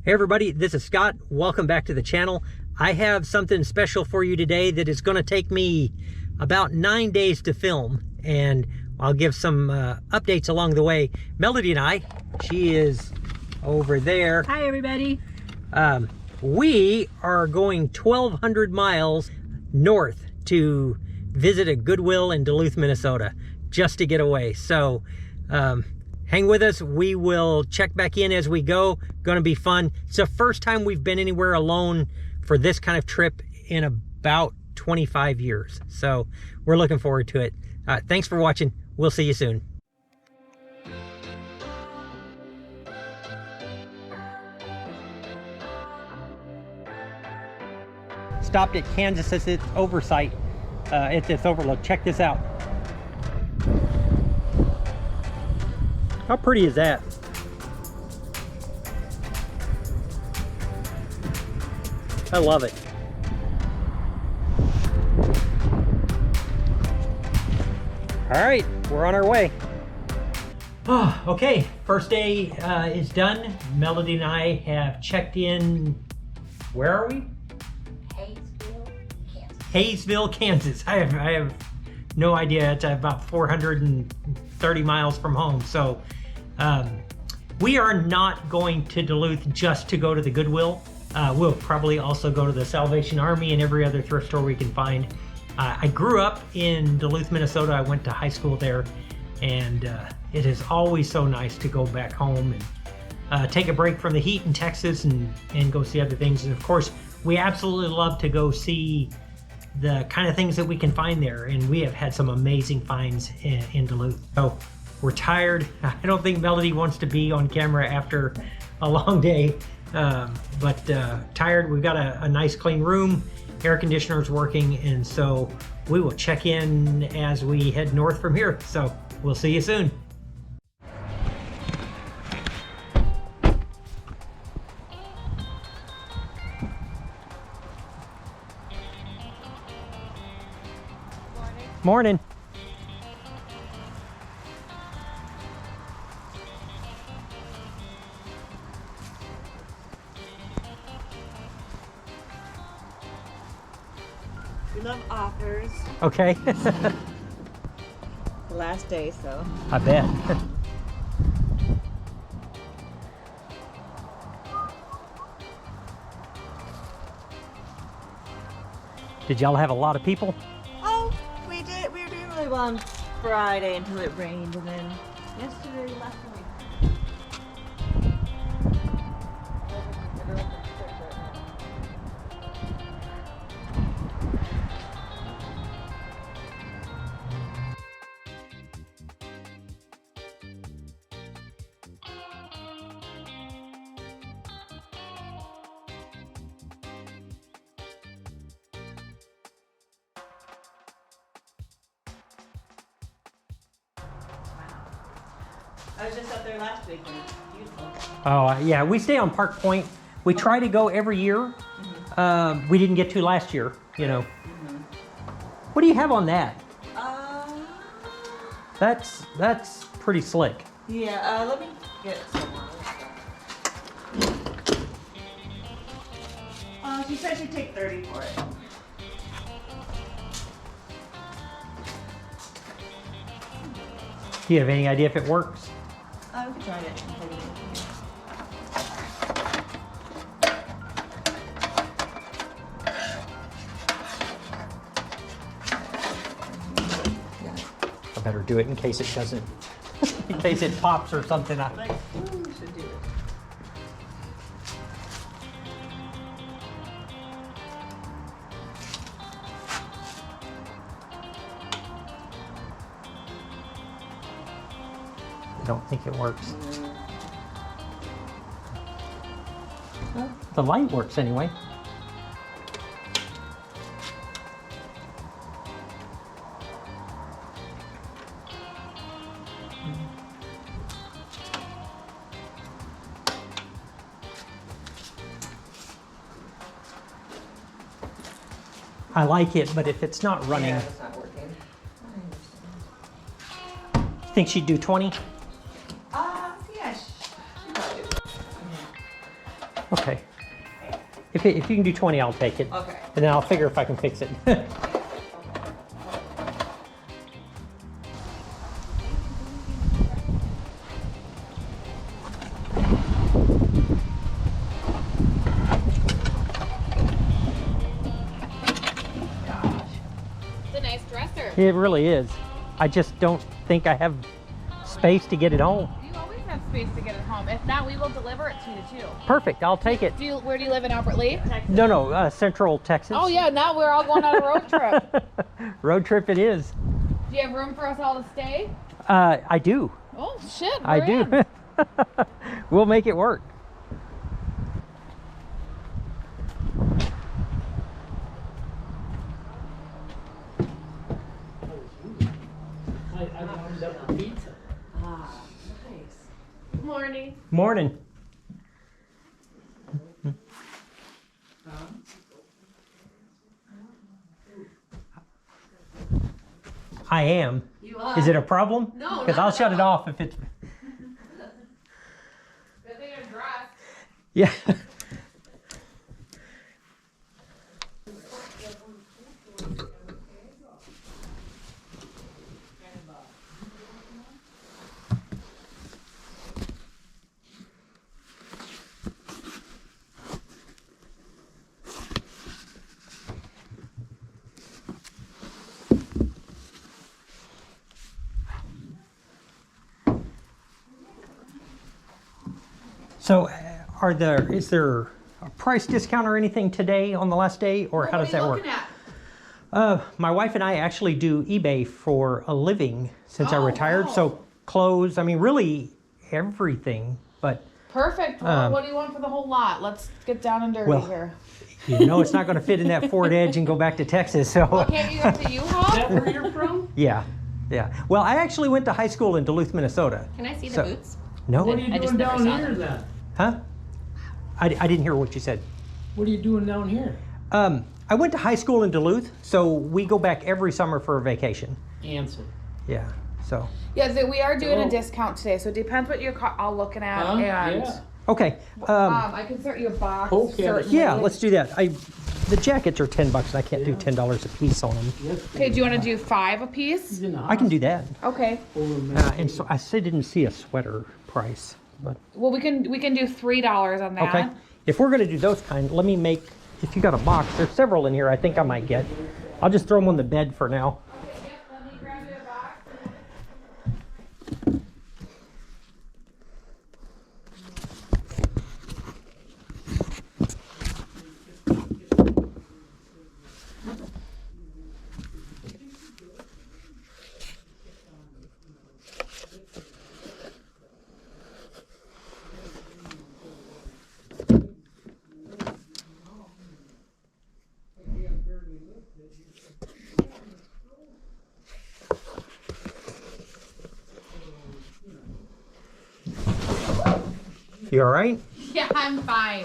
Hey everybody, this is Scott. Welcome back to the channel. I have something special for you today that is going to take me about 9 days to film, and I'll give some updates along the way. Melody and I, she is over there. Hi everybody. We are going 1,200 miles north to visit a Goodwill in Duluth, Minnesota, just to get away. So hang with us. We will check back in as we go. Going to be fun. It's the first time we've been anywhere alone for this kind of trip in about 25 years. So we're looking forward to it. Thanks for watching. We'll see you soon. Stopped at Kansas. It's oversight. It's overlook. Check this out. How pretty is that? I love it. All right, we're on our way. Oh, okay, first day is done. Melody and I have checked in. Where are we? Hayesville, Kansas. I have no idea. It's about 430 miles from home. So we are not going to Duluth just to go to the Goodwill. We'll probably also go to the Salvation Army and every other thrift store we can find. I grew up in Duluth, Minnesota. I went to high school there, and it is always so nice to go back home and take a break from the heat in Texas and go see other things. And of course, we absolutely love to go see the kind of things that we can find there, and we have had some amazing finds in Duluth. So we're tired. I don't think Melody wants to be on camera after a long day, but tired. We've got a nice clean room, air conditioner's working, and so we will check in as we head north from here. So we'll see you soon. Morning. We love offers. Okay. The last day, so. I bet. Did y'all have a lot of people? Oh, we did. We were doing really well on Friday until it rained, and then yesterday, last night. I was just up there last week and it's beautiful. Oh, yeah, we stay on Park Point. We try to go every year. We didn't get to last year, you know. What do you have on that? That's pretty slick. Yeah, let me get some. She said she'd take 30 for it. Do you have any idea if it works? We can try it. I better do it in case it doesn't, in case it pops or something. We should do it. I don't think it works. Well, the light works anyway. I like it, but if it's not running, Yeah, it's not working. you think she'd do 20? Yeah, she probably do. Okay. If you can do 20, I'll take it. Okay. And then I'll figure if I can fix it. It's a nice dresser. It really is. I just don't think I have space to get it home. You always have space to get it home. If not, we will deliver it to you too. Perfect, I'll take it. Where do you live in Albert Lee? No, Central Texas. Oh yeah, now we're all going on a road trip. Road trip it is. Do you have room for us all to stay? I do. Oh shit, I we're do. in. We'll make it work. I warmed up the pizza. Ah, nice. Morning. Morning. I am. You are. Is it a problem? No, Because not I'll at shut it all. off if it's. Good thing I'm dressed. Yeah. So, is there a price discount or anything today on the last day, or how does that work? My wife and I actually do eBay for a living since I Oh, retired. wow. So clothes, I mean, really everything. But Perfect. What do you want for the whole lot? Let's get down and dirty well, here. you know, it's not going to fit in that Ford Edge and go back to Texas. So Can't you go to U-Haul? Where you're from? yeah. Well, I actually went to high school in Duluth, Minnesota. Can I see the So- boots? No, What are you I just doing never down saw here them. then? huh? I didn't hear what you said. What are you doing down here? I went to high school in Duluth, so we go back every summer for a vacation. Answer. Yeah. So Yeah, so we are doing Oh. a discount today, so it depends what you're all looking at. Huh? And Yeah. okay. I can start you a box. Okay. certainly. Yeah, let's do that. The jackets are $10. And I can't do $10 a piece on them. Yes. Okay, do you want to do 5 a piece? He's in the I can do that. Okay. hospital. And so I still didn't see a sweater price, but Well, we can do $3 on that. okay. If we're gonna do those kind, let me make. If you got a box, there's several in here. I think I might get. I'll just throw them on the bed for now. Let me grab you a box. You all right? Yeah, I'm fine.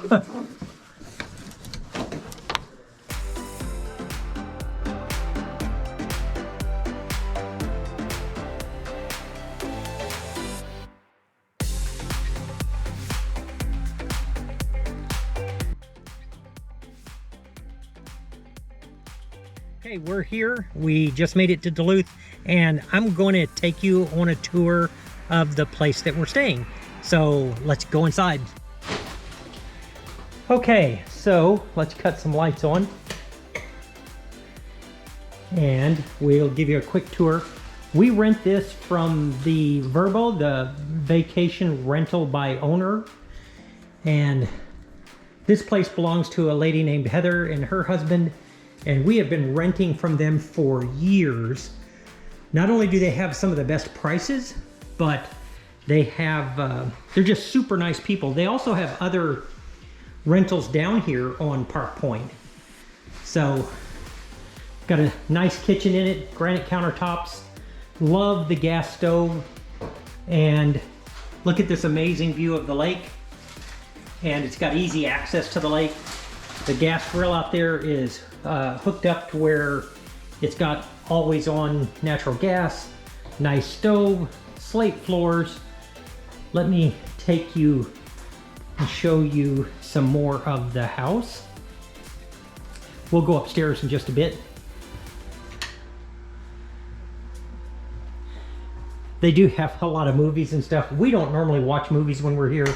Okay, we're here. We just made it to Duluth, and I'm going to take you on a tour of the place that we're staying. So let's go inside. Okay, so let's cut some lights on. And we'll give you a quick tour. We rent this from the VRBO, the Vacation Rental by Owner. And this place belongs to a lady named Heather and her husband. And we have been renting from them for years. Not only do they have some of the best prices, but they have, they're just super nice people. They also have other rentals down here on Park Point. So, got a nice kitchen in it, granite countertops. Love the gas stove. And look at this amazing view of the lake. And it's got easy access to the lake. The gas grill out there is hooked up to where it's got always on natural gas. Nice stove, slate floors. Let me take you and show you some more of the house. We'll go upstairs in just a bit. They do have a lot of movies and stuff. We don't normally watch movies when we're here.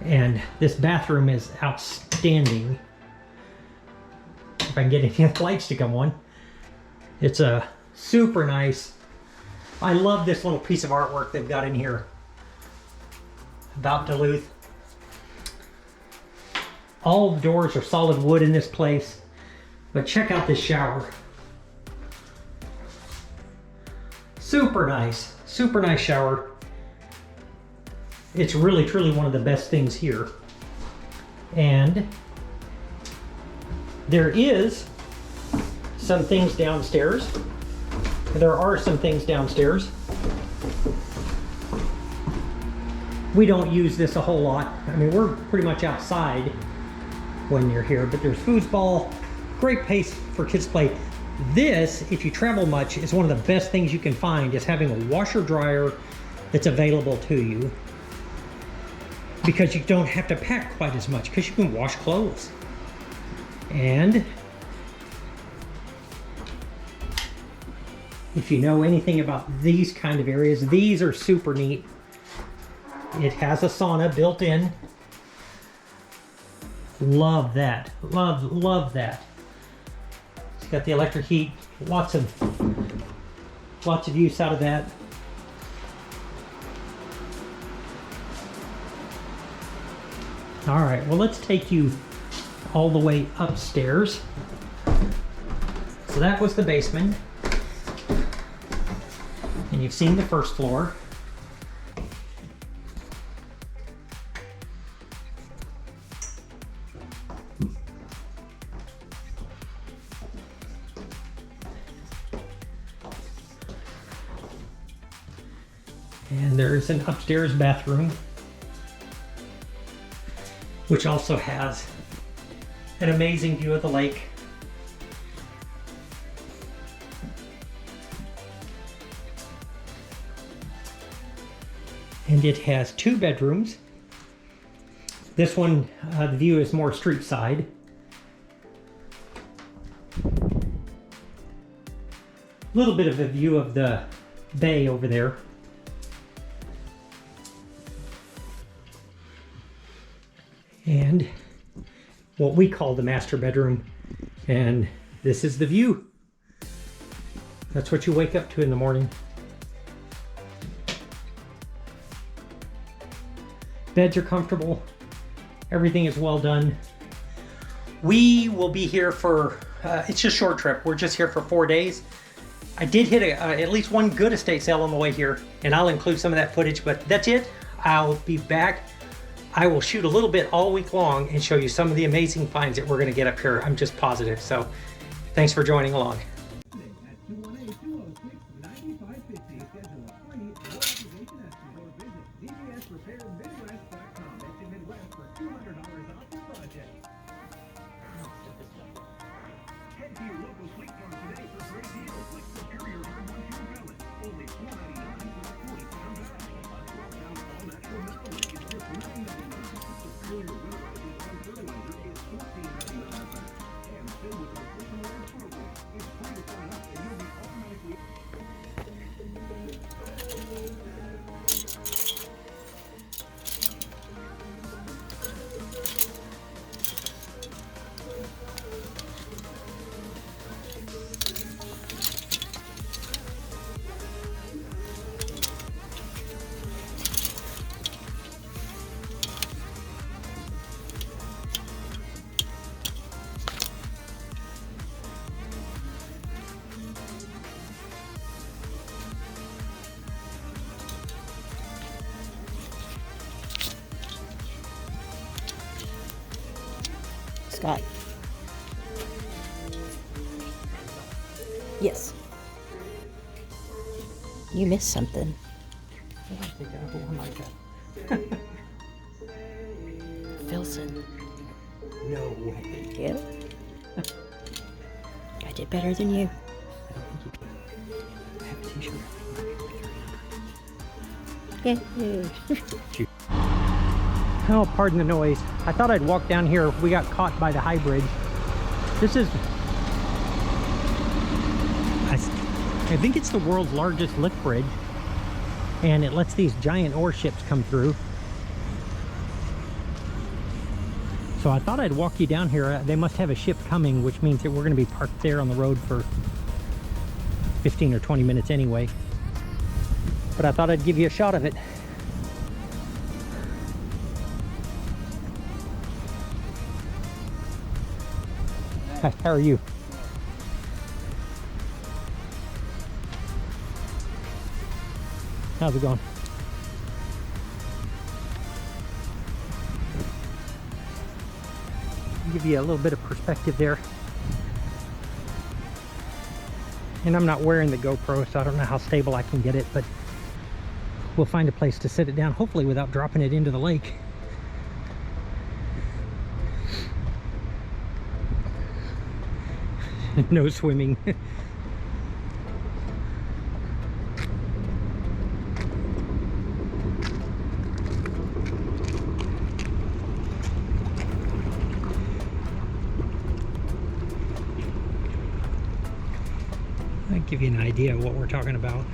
And this bathroom is outstanding. If I can get any lights to come on. It's a super nice. I love this little piece of artwork they've got in here about Duluth. All the doors are solid wood in this place. But check out this shower. Super nice shower. It's really, truly one of the best things here. And there is some things downstairs. There are some things downstairs. We don't use this a whole lot. I mean, we're pretty much outside when you're here, but there's foosball, great place for kids to play. This, if you travel much, is one of the best things you can find, is having a washer dryer that's available to you, because you don't have to pack quite as much because you can wash clothes. And if you know anything about these kind of areas, these are super neat. It has a sauna built in. Love that. Love that. It's got the electric heat. Lots of use out of that. All right, well, let's take you all the way upstairs. So that was the basement. And you've seen the first floor. And there's an upstairs bathroom, which also has an amazing view of the lake. And it has 2 bedrooms. This one, the view is more street side. A little bit of a view of the bay over there. And what we call the master bedroom. And this is the view. That's what you wake up to in the morning. Beds are comfortable. Everything is well done. We will be here for, it's just a short trip. We're just here for 4 days. I did hit at least one good estate sale on the way here, and I'll include some of that footage, but that's it. I'll be back. I will shoot a little bit all week long and show you some of the amazing finds that we're going to get up here. I'm just positive. So thanks for joining along. Scott. Yes. You missed something. I think I have one like that. Filson. No way. Yeah. I did better than you. I don't think you can. I have a t-shirt. Yeah. Oh, pardon the noise. I thought I'd walk down here. We got caught by the high bridge. This is, I think it's the world's largest lift bridge, and it lets these giant ore ships come through. So I thought I'd walk you down here. They must have a ship coming, which means that we're going to be parked there on the road for 15 or 20 minutes anyway. But I thought I'd give you a shot of it. How are you? How's it going? Give you a little bit of perspective there. And I'm not wearing the GoPro, so I don't know how stable I can get it, but we'll find a place to set it down, hopefully without dropping it into the lake. No swimming. I'll give you an idea of what we're talking about.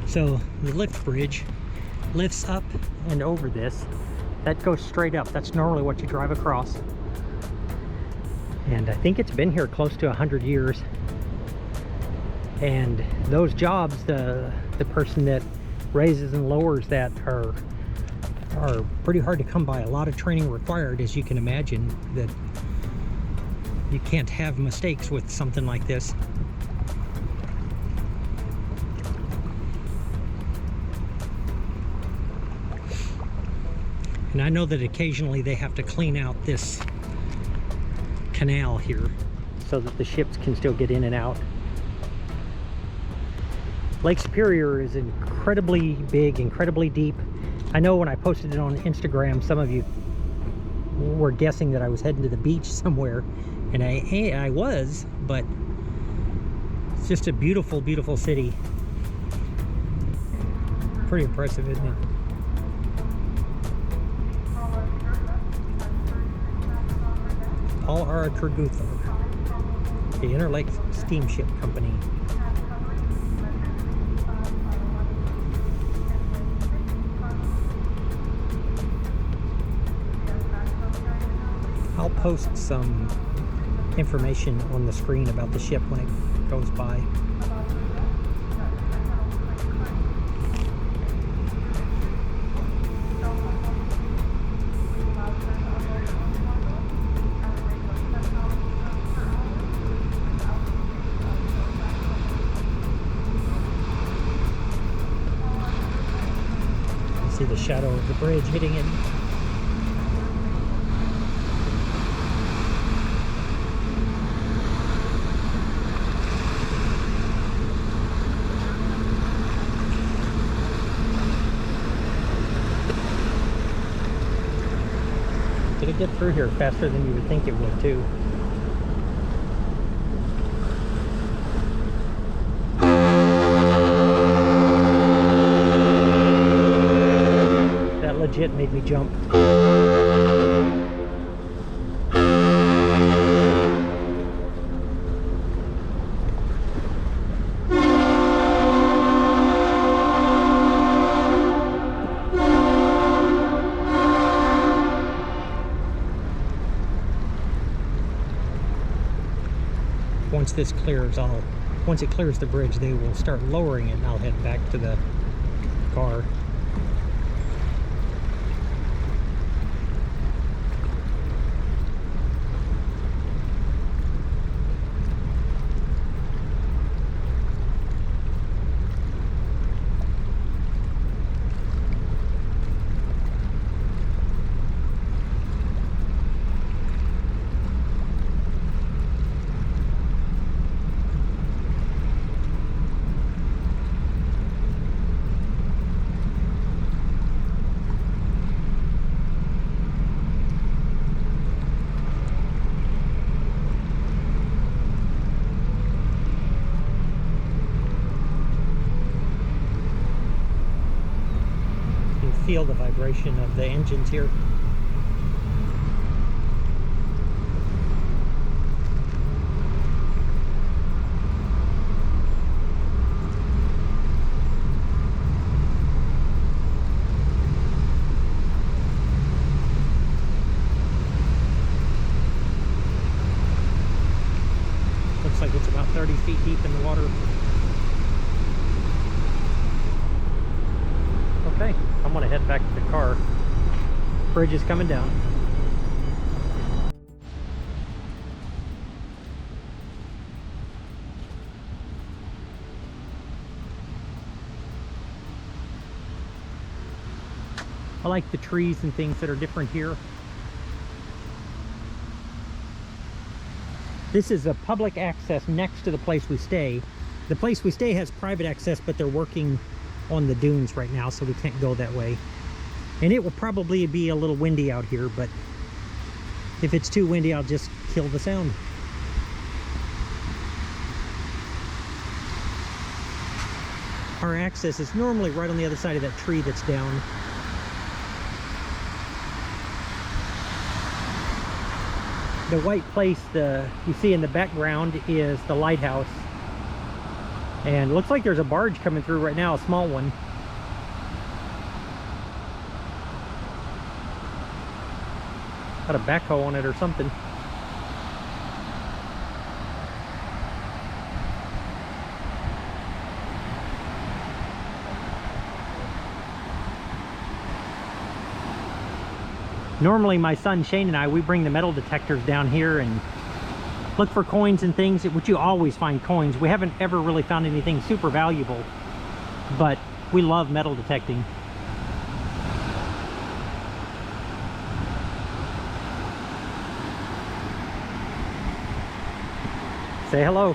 So the lift bridge lifts up and over this. That goes straight up. That's normally what you drive across. And I think it's been here close to 100 years. And those jobs, the person that raises and lowers that are pretty hard to come by. A lot of training required, as you can imagine, that you can't have mistakes with something like this. And I know that occasionally they have to clean out this canal here so that the ships can still get in and out. Lake Superior is incredibly big, incredibly deep. I know when I posted it on Instagram, some of you were guessing that I was heading to the beach somewhere, and I was, but it's just a beautiful, beautiful city. Pretty impressive, isn't it? Paul R Tregurtha, the Interlake Steamship Company. I'll post some information on the screen about the ship when it goes by. See the shadow of the bridge hitting it. It'll get through here faster than you would think it would too. That legit made me jump. Once it clears the bridge, they will start lowering it, and I'll head back to the car. feel the vibration of the engines here. Looks like it's about 30 feet deep in the water. Okay, I'm gonna head back to the car. Bridge is coming down. I like the trees and things that are different here. This is a public access next to the place we stay. The place we stay has private access, but they're working on the dunes right now, so we can't go that way. And it will probably be a little windy out here, but if it's too windy, I'll just kill the sound. Our access is normally right on the other side of that tree that's down. The white place you see in the background is the lighthouse. And it looks like there's a barge coming through right now, a small one. Got a backhoe on it or something. Normally my son Shane and I, we bring the metal detectors down here and look for coins and things, which you always find coins. We haven't ever really found anything super valuable, but we love metal detecting. Say hello.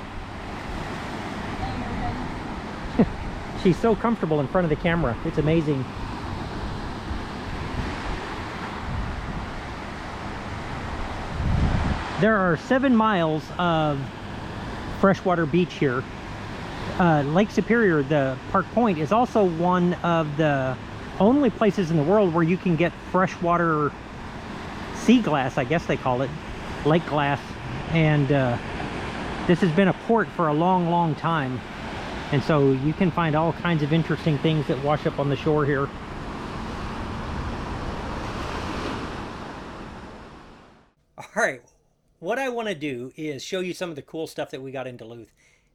She's so comfortable in front of the camera. It's amazing. There are 7 miles of freshwater beach here. Lake Superior, the Park Point, is also one of the only places in the world where you can get freshwater sea glass, I guess they call it, lake glass. And this has been a port for a long, long time. And so you can find all kinds of interesting things that wash up on the shore here. All right. What I want to do is show you some of the cool stuff that we got in Duluth.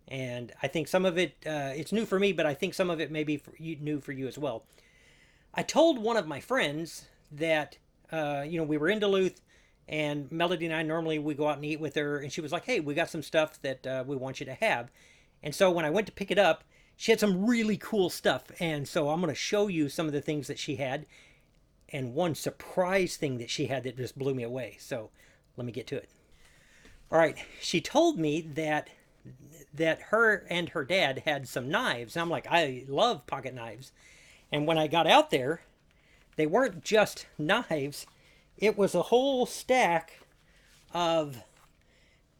And I think some of it, it's new for me, but I think some of it may be new for you as well. I told one of my friends that, we were in Duluth, and Melody and I normally we go out and eat with her, and she was like, hey, we got some stuff that we want you to have. And so when I went to pick it up, she had some really cool stuff. And so I'm going to show you some of the things that she had, and one surprise thing that she had that just blew me away. So let me get to it. All right, she told me that her and her dad had some knives. And I'm like, I love pocket knives. And when I got out there, they weren't just knives. It was a whole stack of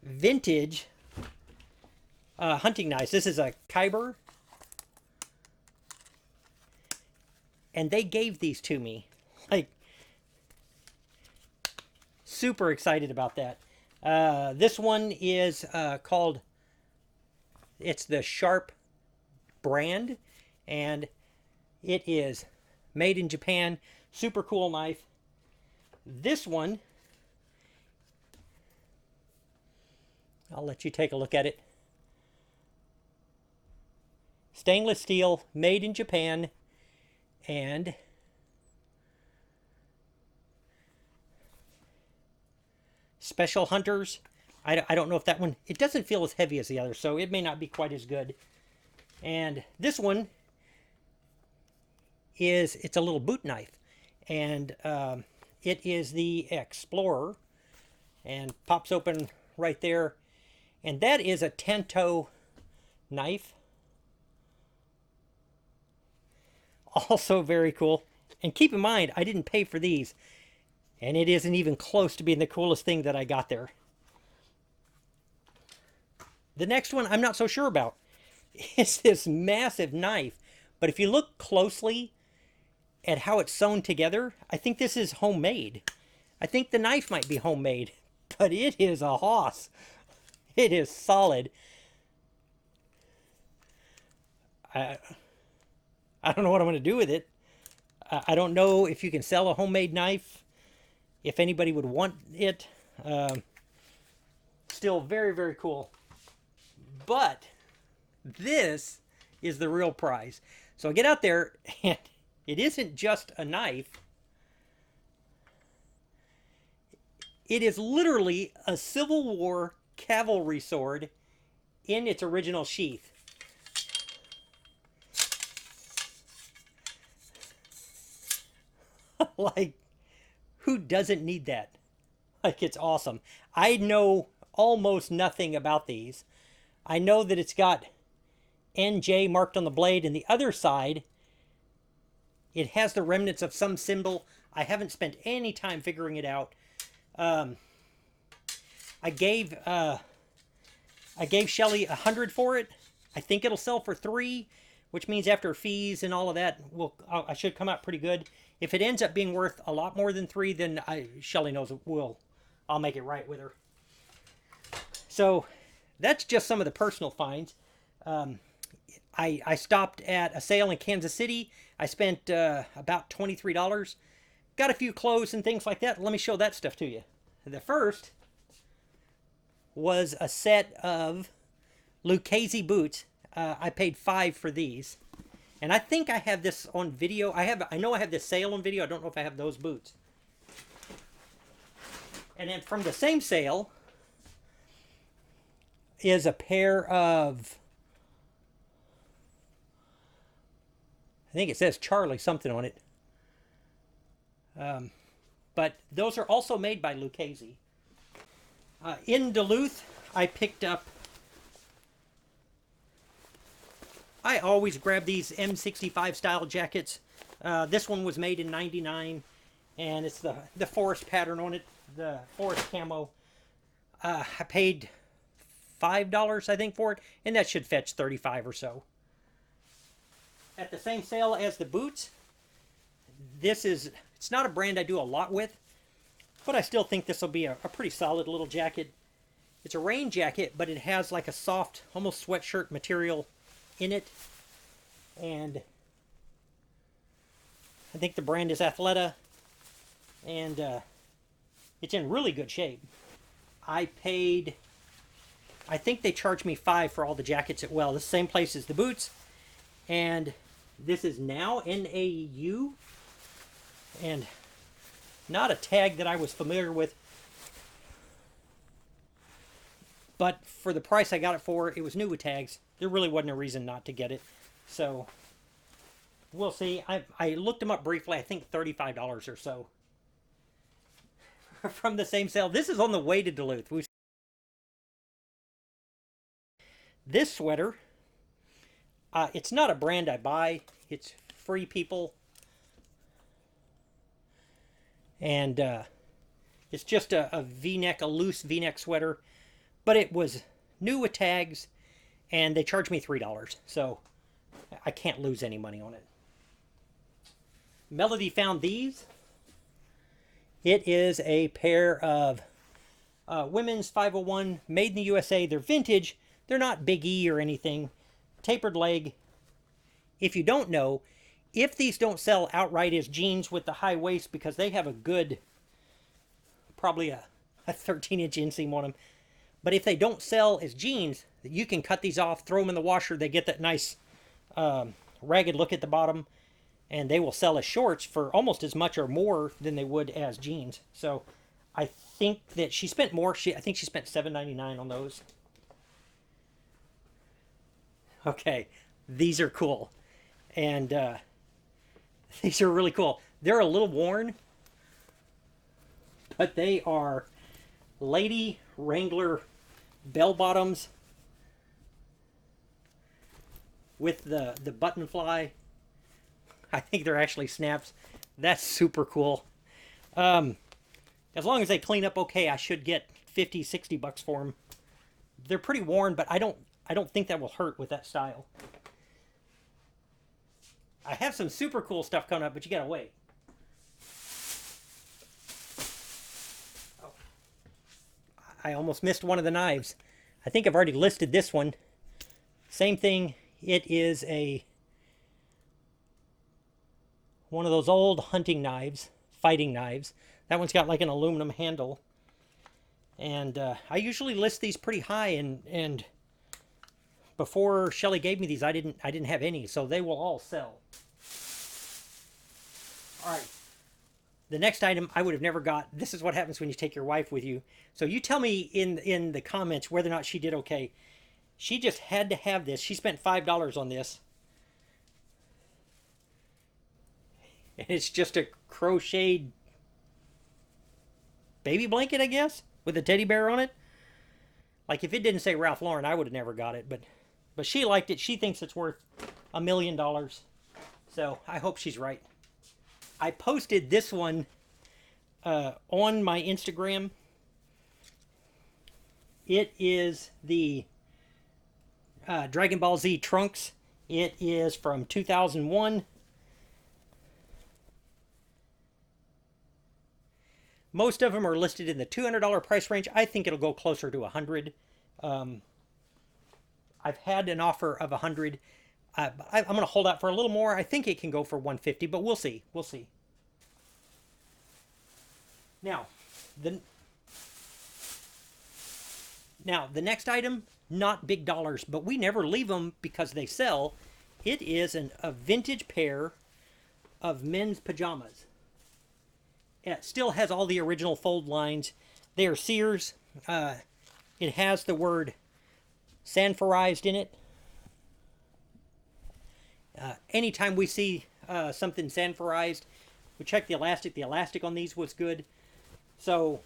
vintage hunting knives. This is a Kyber. And they gave these to me. Like, super excited about that. This one is called, it's the Sharp brand, and it is made in Japan. Super cool knife. This one, I'll let you take a look at it. Stainless steel, made in Japan, and Special Hunters. I don't know if that one, it doesn't feel as heavy as the other, so it may not be quite as good. And this one is, it's a little boot knife. And it is the Explorer. And pops open right there. And that is a Tanto knife. Also very cool. And keep in mind, I didn't pay for these. And it isn't even close to being the coolest thing that I got there. The next one I'm not so sure about. It's this massive knife. But if you look closely, at how it's sewn together, I think this is homemade. I think the knife might be homemade, but it is a hoss. It is solid. I don't know what I'm going to do with it. I don't know if you can sell a homemade knife, if anybody would want it. Still very, very cool. But this is the real prize. So I get out there, and it isn't just a knife. It is literally a Civil War cavalry sword in its original sheath. Like, who doesn't need that? Like, it's awesome. I know almost nothing about these. I know that it's got NJ marked on the blade, and the other side, it has the remnants of some symbol. I haven't spent any time figuring it out. I gave Shelly $100 for it. I think it'll sell for $3, which means after fees and all of that, I should come out pretty good. If it ends up being worth a lot more than $3, then Shelly knows I'll make it right with her. So that's just some of the personal finds. I stopped at a sale in Kansas City. I spent about $23. Got a few clothes and things like that. Let me show that stuff to you. The first was a set of Lucchese boots. I paid $5 for these. And I think I have this on video. I know I have this sale on video. I don't know if I have those boots. And then from the same sale is a pair of, I think it says Charlie something on it. But those are also made by Lucchese. In Duluth, I picked up, I always grab these M65 style jackets. This one was made in '99, and it's the forest pattern on it, the forest camo. I paid $5, I think, for it, and that should fetch $35 or so. At the same sale as the boots, it's not a brand I do a lot with, but I still think this will be a pretty solid little jacket. It's a rain jacket, but it has like a soft, almost sweatshirt material in it. And I think the brand is Athleta, and it's in really good shape. I think they charged me $5 for all the jackets at Well, the same place as the boots. And this is now NAU, and not a tag that I was familiar with. But for the price I got it for, it was new with tags. There really wasn't a reason not to get it. So, we'll see. I looked them up briefly. I think $35 or so. From the same sale. This is on the way to Duluth. This sweater, it's not a brand I buy. It's Free People. And it's just a V-neck, a loose V-neck sweater. But it was new with tags, and they charged me $3. So I can't lose any money on it. Melody found these. It is a pair of women's 501 made in the USA. They're vintage. They're not Big E or anything. Tapered leg. If you don't know, if these don't sell outright as jeans with the high waist, because they have a good, probably a 13-inch inseam on them. But if they don't sell as jeans, you can cut these off, throw them in the washer. They get that nice ragged look at the bottom. And they will sell as shorts for almost as much or more than they would as jeans. So I think that she spent more. I think she spent $7.99 on those. Okay, these are cool. And these are really cool. They're a little worn, but they are Lady Wrangler bell bottoms with the button fly. I think they're actually snaps. That's super cool. As long as they clean up okay, I should get $50-$60 for them. They're pretty worn, but I don't think that will hurt with that style. I have some super cool stuff coming up, but you gotta wait. Oh. I almost missed one of the knives. I think I've already listed this one. Same thing. It is one of those old hunting knives, fighting knives. That one's got like an aluminum handle. And I usually list these pretty high, and before Shelly gave me these, I didn't have any, so they will all sell. All right. The next item I would have never got. This is what happens when you take your wife with you. So you tell me in the comments whether or not she did okay. She just had to have this. She spent $5 on this. And it's just a crocheted baby blanket, I guess, with a teddy bear on it. Like, if it didn't say Ralph Lauren, I would have never got it. But she liked it. She thinks it's worth $1 million. So I hope she's right. I posted this one on my Instagram. It is the Dragon Ball Z Trunks. It is from 2001. Most of them are listed in the $200 price range. I think it'll go closer to $100. I've had an offer of $100. I'm going to hold out for a little more. I think it can go for $150, but we'll see. We'll see. Now, the next item, not big dollars, but we never leave them because they sell. It is a vintage pair of men's pajamas. It still has all the original fold lines. They are Sears. It has the word sanforized in it. Anytime we see something sanforized, we check the elastic. The elastic on these was good. So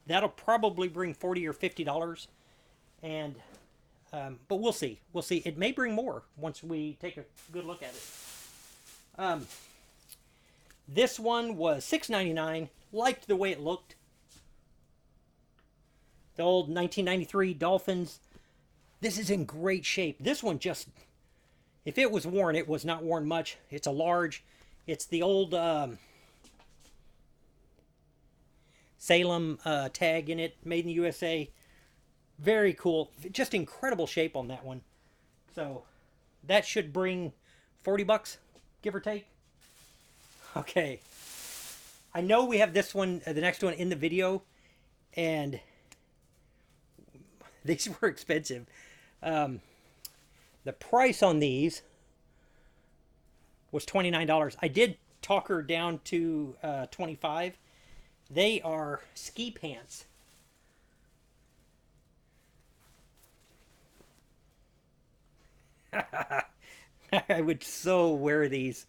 that'll probably bring $40 or $50. And but we'll see. We'll see. It may bring more once we take a good look at it. This one was $6.99. Liked the way it looked. The old 1993 Dolphins. This is in great shape. This one just, if it was worn, it was not worn much. It's a large. It's the old Salem tag in it, made in the USA. Very cool. Just incredible shape on that one. So that should bring $40, give or take. Okay. I know we have this one, the next one in the video, and these were expensive. The price on these was $29. I did talk her down to $25. They are ski pants. I would so wear these,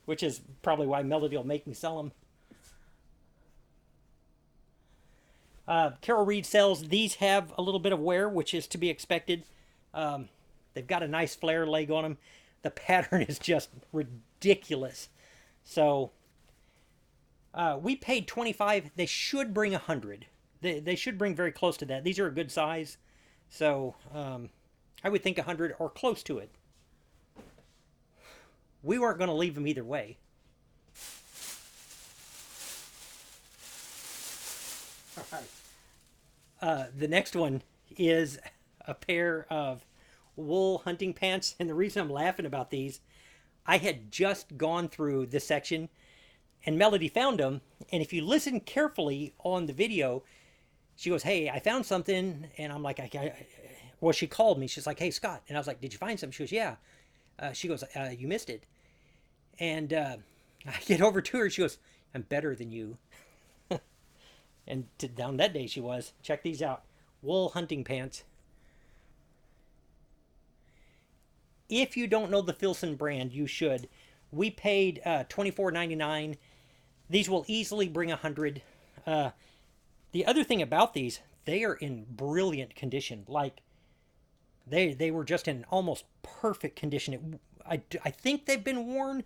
which is probably why Melody will make me sell them. Carol Reed sells. These have a little bit of wear, which is to be expected. They've got a nice flare leg on them. The pattern is just ridiculous. So we paid $25. They should bring $100. They should bring very close to that. These are a good size. So I would think $100 or close to it. We weren't going to leave them either way. All right. The next one is a pair of wool hunting pants. And the reason I'm laughing about these, I had just gone through this section and Melody found them. And if you listen carefully on the video, she goes, "Hey, I found something." And I'm like, well, she called me. She's like, "Hey, Scott." And I was like, "Did you find something?" She goes, "Yeah." She goes, "You missed it." And I get over to her. She goes, "I'm better than you." And down that day she was. Check these out. Wool hunting pants. If you don't know the Filson brand, you should. We paid $24.99. These will easily bring $100. The other thing about these, they are in brilliant condition. Like, they were just in almost perfect condition. I think they've been worn,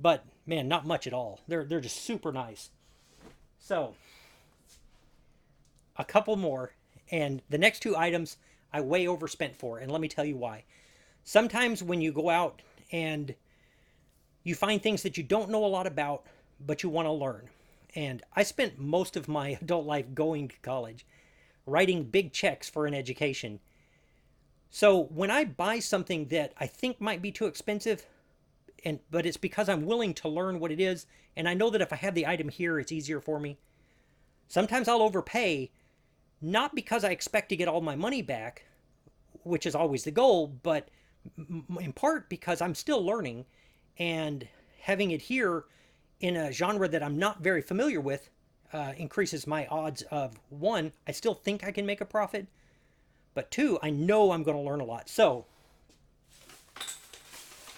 but man, not much at all. They're just super nice. So, a couple more, and the next two items I way overspent for, and let me tell you why. Sometimes when you go out and you find things that you don't know a lot about, but you want to learn. And I spent most of my adult life going to college, writing big checks for an education. So when I buy something that I think might be too expensive, but it's because I'm willing to learn what it is, and I know that if I have the item here, it's easier for me. Sometimes I'll overpay, not because I expect to get all my money back, which is always the goal, but in part because I'm still learning, and having it here in a genre that I'm not very familiar with increases my odds of, one, I still think I can make a profit, but two, I know I'm going to learn a lot. So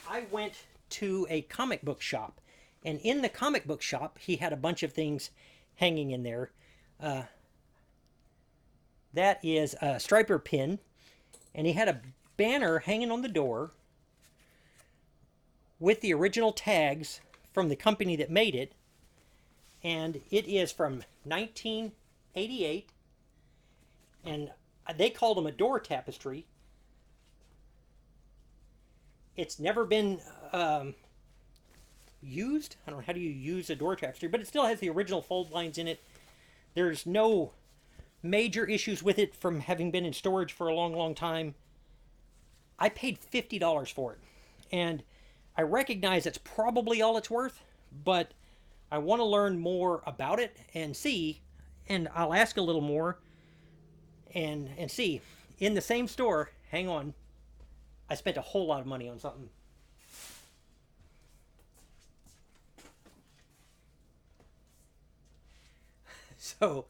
I went to a comic book shop, and in the comic book shop, he had a bunch of things hanging in there. That is a striper pin, and he had a banner hanging on the door with the original tags from the company that made it, and it is from 1988, and they called them a door tapestry. It's never been used. I don't know, how do you use a door tapestry, but it still has the original fold lines in it. There's no major issues with it from having been in storage for a long, long time. I paid $50 for it, and I recognize it's probably all it's worth, but I want to learn more about it and see, and I'll ask a little more and see. In the same store, hang on, I spent a whole lot of money on something. So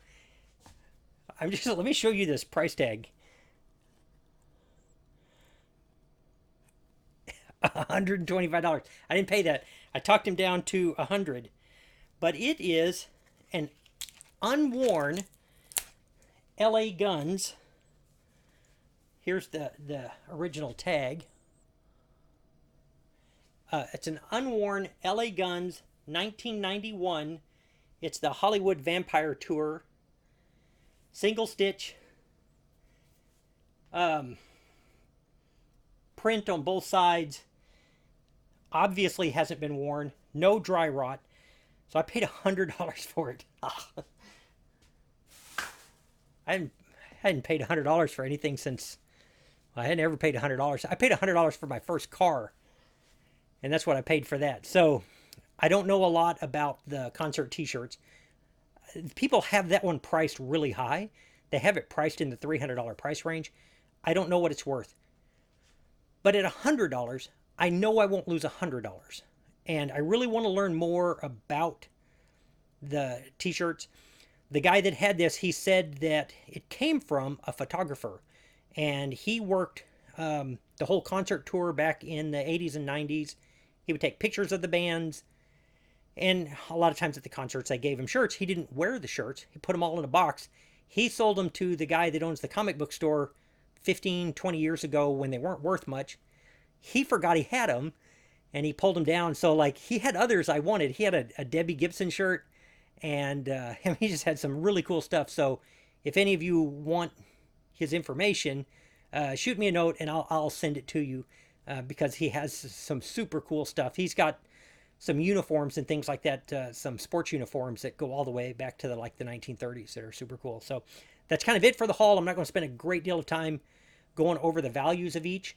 let me show you this price tag. $125. I didn't pay that. I talked him down to $100. But it is an unworn LA Guns. Here's the original tag. It's an unworn LA Guns 1991. It's the Hollywood Vampire Tour. Single stitch. Print on both sides. Obviously hasn't been worn. No dry rot. So I paid $100 for it. I hadn't paid $100 for anything since... I had never paid $100. I paid $100 for my first car. And that's what I paid for that. So I don't know a lot about the concert t-shirts. People have that one priced really high. They have it priced in the $300 price range. I don't know what it's worth. But at $100, I know I won't lose $100. And I really want to learn more about the t-shirts. The guy that had this, he said that it came from a photographer. And he worked the whole concert tour back in the 80s and 90s. He would take pictures of the bands. And a lot of times at the concerts, they gave him shirts. He didn't wear the shirts. He put them all in a box. He sold them to the guy that owns the comic book store 15, 20 years ago when they weren't worth much. He forgot he had them, and he pulled them down. So, like, he had others I wanted. He had a Debbie Gibson shirt, and he just had some really cool stuff. So, if any of you want his information, shoot me a note, and I'll send it to you because he has some super cool stuff. He's got some uniforms and things like that, some sports uniforms that go all the way back to the 1930s that are super cool. So that's kind of it for the haul. I'm not going to spend a great deal of time going over the values of each.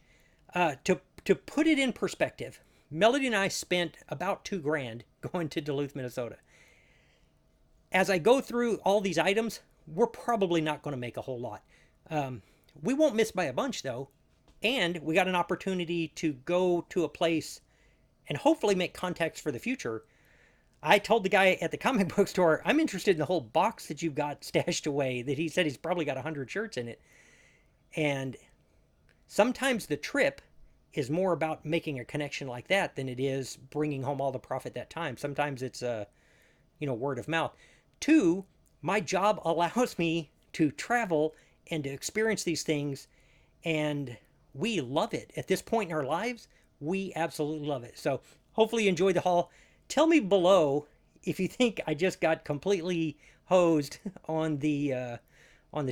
To put it in perspective, Melody and I spent about $2,000 going to Duluth, Minnesota. As I go through all these items, we're probably not going to make a whole lot. We won't miss by a bunch, though. And we got an opportunity to go to a place and hopefully make contacts for the future. I told the guy at the comic book store, I'm interested in the whole box that you've got stashed away, that he said he's probably got 100 shirts in it. And sometimes the trip is more about making a connection like that than it is bringing home all the profit that time. Sometimes it's word of mouth. Two, my job allows me to travel and to experience these things, and we love it. At this point in our lives, we absolutely love it. So hopefully you enjoyed the haul. Tell me below if you think I just got completely hosed on the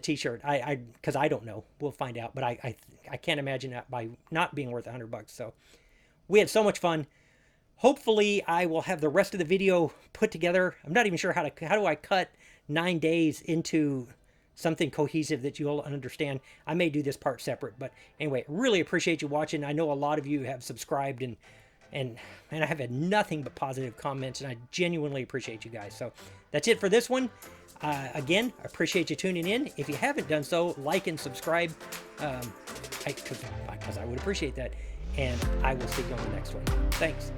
t-shirt. Because I don't know. We'll find out. But I can't imagine that by not being worth $100. So we had so much fun. hopefully I will have the rest of the video put together. I'm not even sure how do I cut 9 days into something cohesive that you'll understand. I may do this part separate, but anyway, really appreciate you watching. I know a lot of you have subscribed and I have had nothing but positive comments, and I genuinely appreciate you guys. So that's it for this one. Again, I appreciate you tuning in. If you haven't done so, like and subscribe, because I would appreciate that. And I will see you on the next one. Thanks.